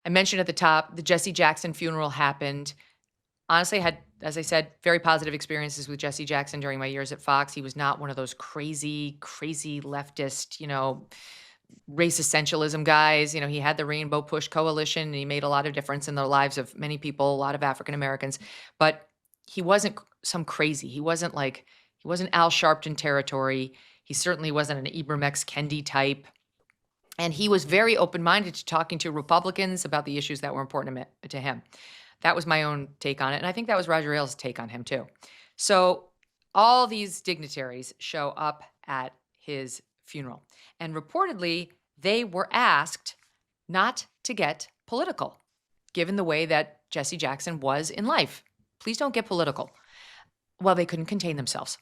I mentioned at the top, the Jesse Jackson funeral happened. Honestly, I had, as I said, very positive experiences with Jesse Jackson during my years at Fox. He was not one of those crazy leftist, race essentialism guys. He had the Rainbow Push Coalition, and he made a lot of difference in the lives of many people, a lot of African Americans. But he wasn't some crazy. He wasn't Al Sharpton territory. He certainly wasn't an Ibram X. Kendi type. And he was very open-minded to talking to Republicans about the issues that were important to him. That was my own take on it. And I think that was Roger Ailes' take on him too. So all these dignitaries show up at his funeral. And reportedly, they were asked not to get political, given the way that Jesse Jackson was in life. Please don't get political. Well, they couldn't contain themselves.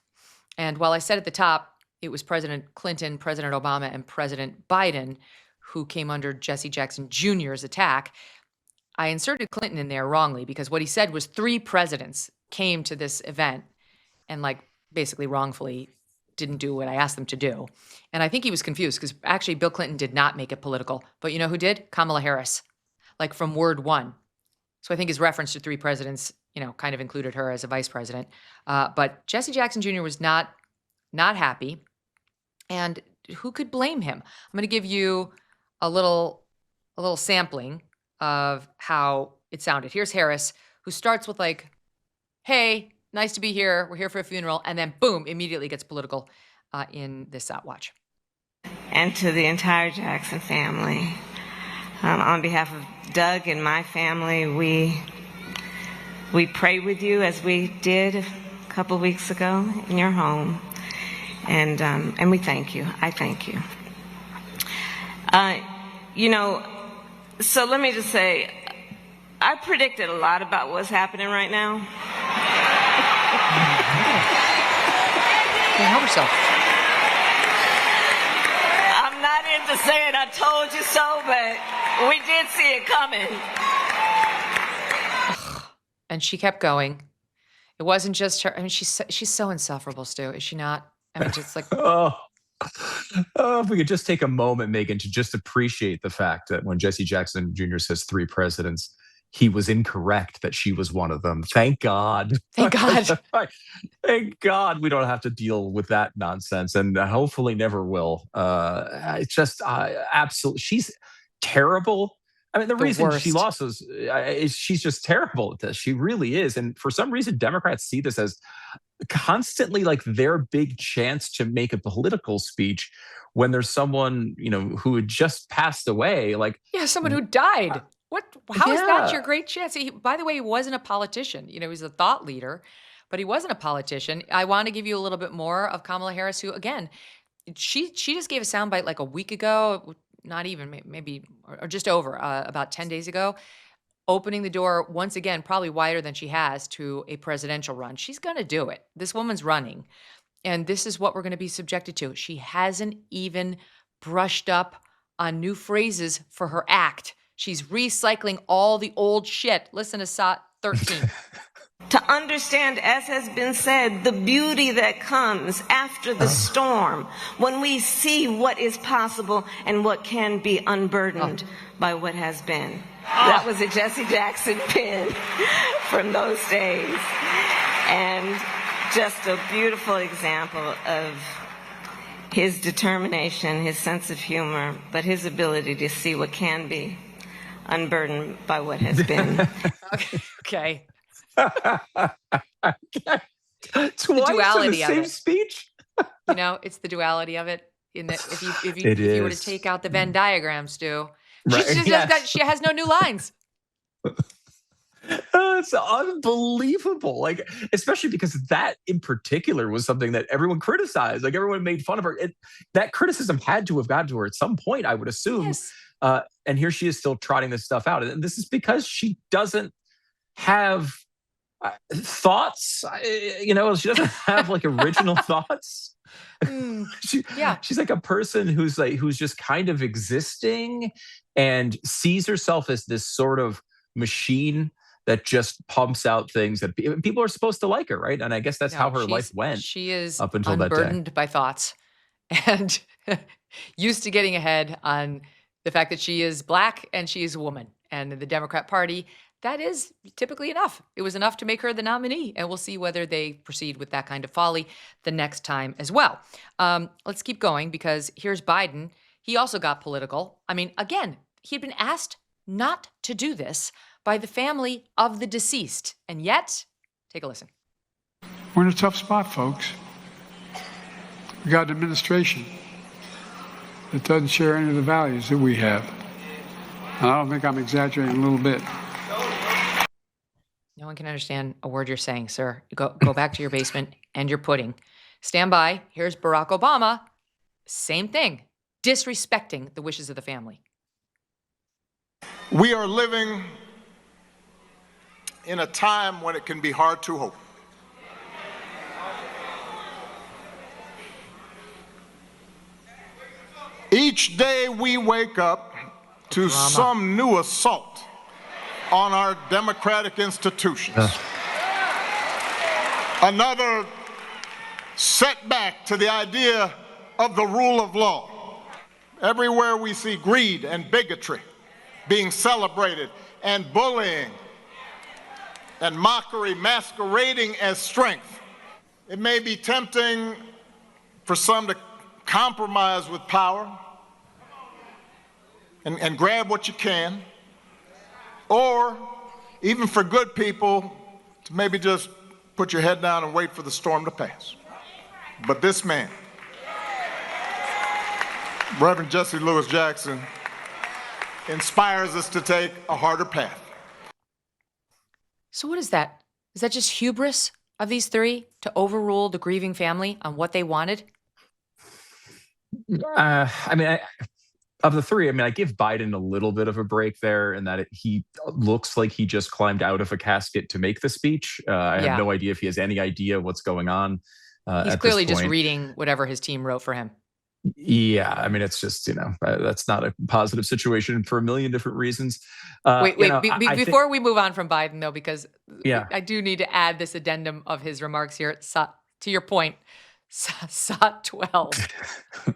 And while I said at the top, it was President Clinton, President Obama, and President Biden who came under Jesse Jackson Jr.'s attack, I inserted Clinton in there wrongly because what he said was 3 presidents came to this event and basically wrongfully didn't do what I asked them to do. And I think he was confused because actually Bill Clinton did not make it political. But you know who did? Kamala Harris, from word one. So I think his reference to 3 presidents, kind of included her as a vice president. But Jesse Jackson Jr. was not happy. And who could blame him? I'm going to give you a little sampling of how it sounded. Here's Harris, who starts with hey, nice to be here. We're here for a funeral. And then boom, immediately gets political in this watch. And to the entire Jackson family, on behalf of Doug and my family, we pray with you as we did a couple weeks ago in your home. And we thank you. I thank you. So let me just say, I predicted a lot about what's happening right now. Can't help herself. I'm not into saying I told you so, but we did see it coming. And she kept going. It wasn't just her. I mean, she's so insufferable, Stu, is she not? I mean, just if we could just take a moment, Megyn, to just appreciate the fact that when Jesse Jackson Jr. says 3 presidents, he was incorrect that she was one of them. Thank God. Thank God. Thank God we don't have to deal with that nonsense, and hopefully never will. It's just absolutely, she's terrible. I mean, the reason worst. she lost is she's just terrible at this. She really is. And for some reason, Democrats see this as constantly their big chance to make a political speech when there's someone, who had just passed away. Someone who died. How is that your great chance? By the way, he wasn't a politician. He was a thought leader, but he wasn't a politician. I want to give you a little bit more of Kamala Harris, who, again, she just gave a soundbite a week ago, not even, maybe, or just over, about 10 days ago, opening the door once again, probably wider than she has, to a presidential run. She's going to do it. This woman's running. And this is what we're going to be subjected to. She hasn't even brushed up on new phrases for her act. She's recycling all the old shit. Listen to SOT 13. To understand, as has been said, the beauty that comes after the storm, when we see what is possible and what can be unburdened by what has been. That was a Jesse Jackson pin from those days. And just a beautiful example of his determination, his sense of humor, but his ability to see what can be unburdened by what has been. Okay. Twice the duality in the same speech. It's the duality of it. In that, if you were to take out the Venn diagram, Stu, she has no new lines. It's unbelievable. Especially because that in particular was something that everyone criticized. Everyone made fun of her. That criticism had to have gotten to her at some point, I would assume. Yes. And here she is still trotting this stuff out. And this is because she doesn't have thoughts. She doesn't have original thoughts. She's like a person who's just kind of existing and sees herself as this sort of machine that just pumps out things that people are supposed to like her, right? And I guess that's how her life went. She is up until that day. Unburdened by thoughts and used to getting ahead on the fact that she is Black and she is a woman. And in the Democrat Party, that is typically enough. It was enough to make her the nominee, and we'll see whether they proceed with that kind of folly the next time as well. Let's keep going, because here's Biden. He also got political. I mean, again, he'd been asked not to do this by the family of the deceased, and yet, take a listen. We're in a tough spot, folks. We got an administration that doesn't share any of the values that we have. And I don't think I'm exaggerating a little bit. No one can understand a word you're saying, sir. Go back to your basement and your pudding. Stand by. Here's Barack Obama. Same thing. Disrespecting the wishes of the family. We are living in a time when it can be hard to hope. Each day we wake up to some new assault on our democratic institutions. Another setback to the idea of the rule of law. Everywhere we see greed and bigotry being celebrated, and bullying and mockery masquerading as strength. It may be tempting for some to compromise with power and grab what you can, or even for good people to maybe just put your head down and wait for the storm to pass. But this man, Reverend Jesse Louis Jackson, inspires us to take a harder path. So what is that? Is that just hubris of these three to overrule the grieving family on what they wanted? Of the three, I give Biden a little bit of a break there, in that he looks like he just climbed out of a casket to make the speech. I have no idea if he has any idea what's going on. He's clearly just reading whatever his team wrote for him. Yeah, it's just, that's not a positive situation for a million different reasons. Before we move on from Biden, though, because I do need to add this addendum of his remarks here. To your point, SOT 12.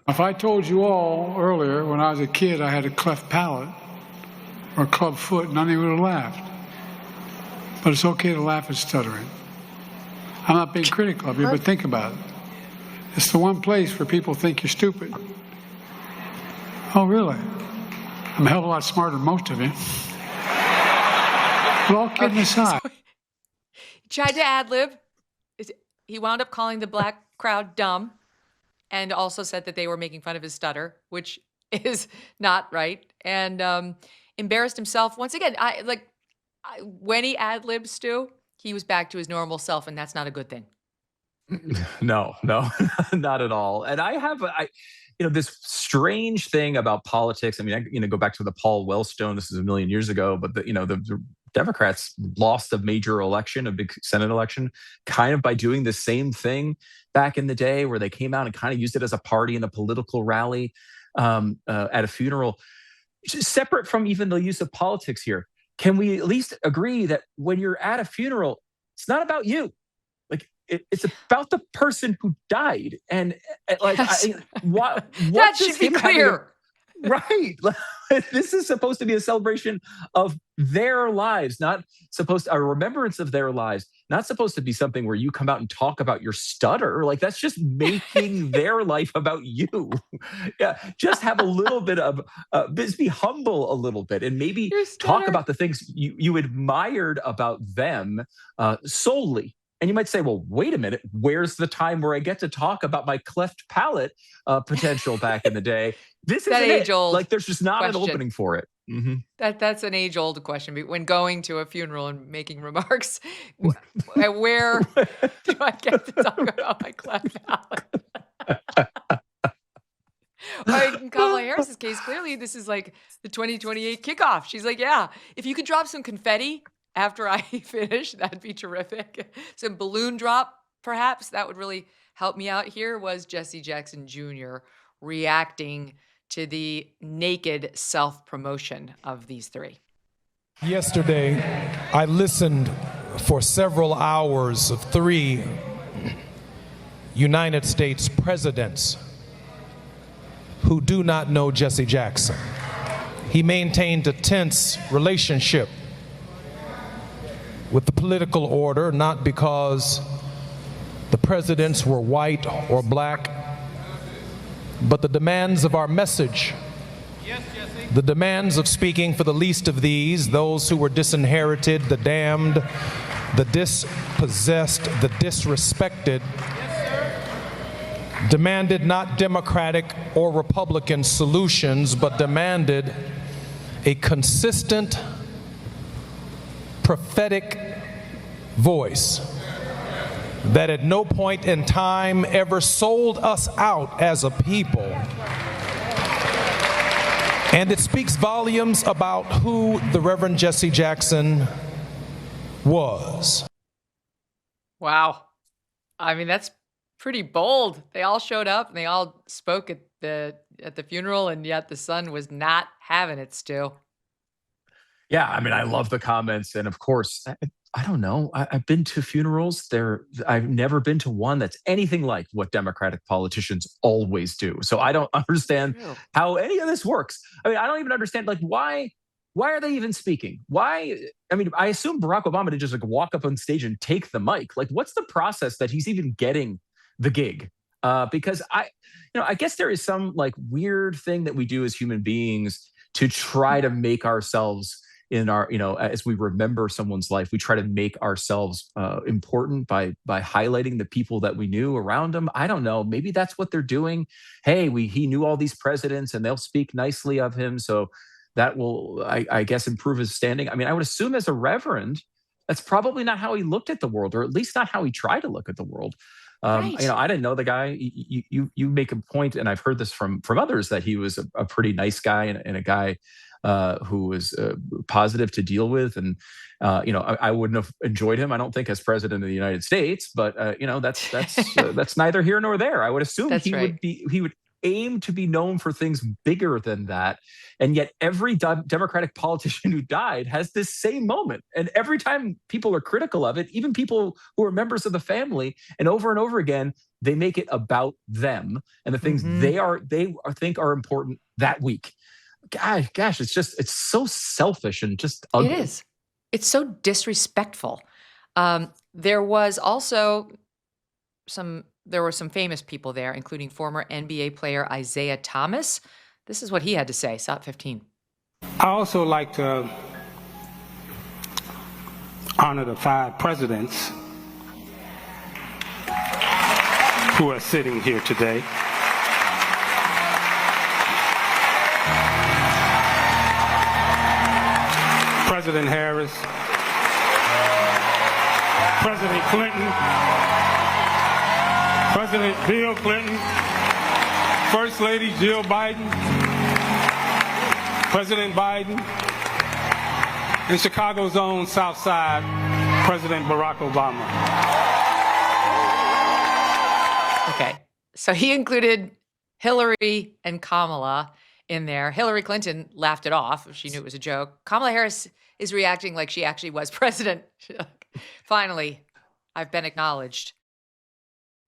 If I told you all earlier when I was a kid I had a cleft palate or a club foot, none of you would have laughed. But it's okay to laugh at stuttering. I'm not being critical of you, but think about it. It's the one place where people think you're stupid. Oh, really? I'm a hell of a lot smarter than most of you. But all kidding aside. So he tried to ad-lib. He wound up calling the black crowd dumb, and also said that they were making fun of his stutter, which is not right, and embarrassed himself once again. When he ad-libbed, Stu, he was back to his normal self, and that's not a good thing. No, not at all. And I have, this strange thing about politics. Go back to the Paul Wellstone. This is a million years ago, but the Democrats lost a major election, a big Senate election, kind of by doing the same thing back in the day, where they came out and kind of used it as a party and a political rally at a funeral. Separate from even the use of politics here, can we at least agree that when you're at a funeral, it's not about you? It's about the person who died, and what that should be clear. Right. This is supposed to be a celebration of their lives, not a remembrance of their lives, not supposed to be something where you come out and talk about your stutter. That's just making their life about you. Yeah. Just have a little bit of, just be humble a little bit, and maybe talk about the things you admired about them solely. And you might say, well, wait a minute, where's the time where I get to talk about my cleft palate potential back in the day? This is age-old. There's just not an opening for it. Mm-hmm. That's an age-old question. When going to a funeral and making remarks, where do I get to talk about my cleft palate? In Kamala Harris's case, clearly this is like the 2028 kickoff. She's like, yeah, if you could drop some confetti after I finish, that'd be terrific. Some balloon drop, perhaps, that would really help me out. Here was Jesse Jackson Jr. reacting to the naked self-promotion of these three. Yesterday, I listened for several hours of three United States presidents who do not know Jesse Jackson. he maintained a tense relationship with the political order, not because the presidents were white or black, but the demands of our message, the demands of speaking for the least of these, those who were disinherited, the damned, the dispossessed, the disrespected, demanded not Democratic or Republican solutions, but demanded a consistent, prophetic voice that at no point in time ever sold us out as a people. And it speaks volumes about who the Reverend Jesse Jackson was. Wow. I mean, that's pretty bold. They all showed up and they all spoke at the funeral, and yet the son was not having it, Stu. Yeah, I mean, I love the comments, and of course, I don't know. I've been to funerals. I've never been to one that's anything like what Democratic politicians always do. So I don't understand how any of this works. I mean, I don't even understand, like, why are they even speaking? Why? I mean, I assume Barack Obama did just like walk up on stage and take the mic. Like, what's the process that he's even getting the gig? Because I guess there is some like weird thing that we do as human beings to try to make ourselves in our, as we remember someone's life, we try to make ourselves important by highlighting the people that we knew around them. I don't know. Maybe that's what they're doing. Hey, he knew all these presidents and they'll speak nicely of him. So that will, I guess, improve his standing. I mean, I would assume as a reverend, that's probably not how he looked at the world, or at least not how he tried to look at the world. Right. I didn't know the guy. You make a point, and I've heard this from others, that he was a pretty nice guy and a guy who was positive to deal with. And, I wouldn't have enjoyed him, I don't think, as president of the United States, but, that's neither here nor there. I would assume he would aim to be known for things bigger than that. And yet every Democratic politician who died has this same moment. And every time people are critical of it, even people who are members of the family, and over again, they make it about them and the things they think are important that week. Gosh, it's so selfish and just ugly. It is. It's so disrespectful. There were some famous people there, including former NBA player Isaiah Thomas. This is what he had to say. SOT 15. I also like to honor the 5 presidents who are sitting here today. President Harris, President Clinton, President Bill Clinton, First Lady Jill Biden, President Biden, and Chicago's own South Side, President Barack Obama. Okay, so he included Hillary and Kamala in there. Hillary Clinton laughed it off. She knew it was a joke. Kamala Harris is reacting like she actually was president. Finally, I've been acknowledged.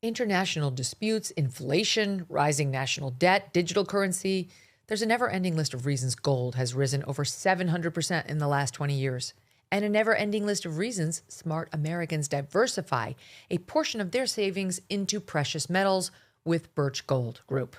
International disputes, inflation, rising national debt, digital currency. There's a never-ending list of reasons gold has risen over 700% in the last 20 years. And a never-ending list of reasons smart Americans diversify a portion of their savings into precious metals with Birch Gold Group.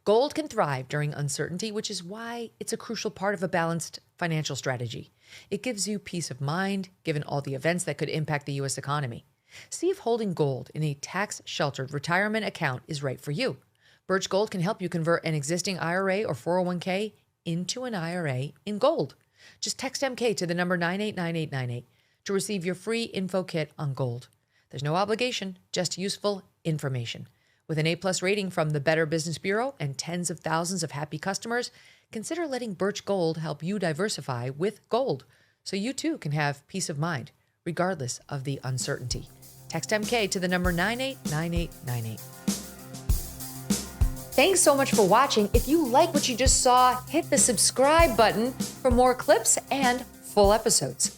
Gold can thrive during uncertainty, which is why it's a crucial part of a balanced financial strategy. It gives you peace of mind, given all the events that could impact the U.S. economy. See if holding gold in a tax-sheltered retirement account is right for you. Birch Gold can help you convert an existing IRA or 401k into an IRA in gold. Just text MK to the number 989898 to receive your free info kit on gold. There's no obligation, just useful information. With an A+ rating from the Better Business Bureau and tens of thousands of happy customers, consider letting Birch Gold help you diversify with gold so you too can have peace of mind, regardless of the uncertainty. Text MK to the number 989898. Thanks so much for watching. If you like what you just saw, hit the subscribe button for more clips and full episodes.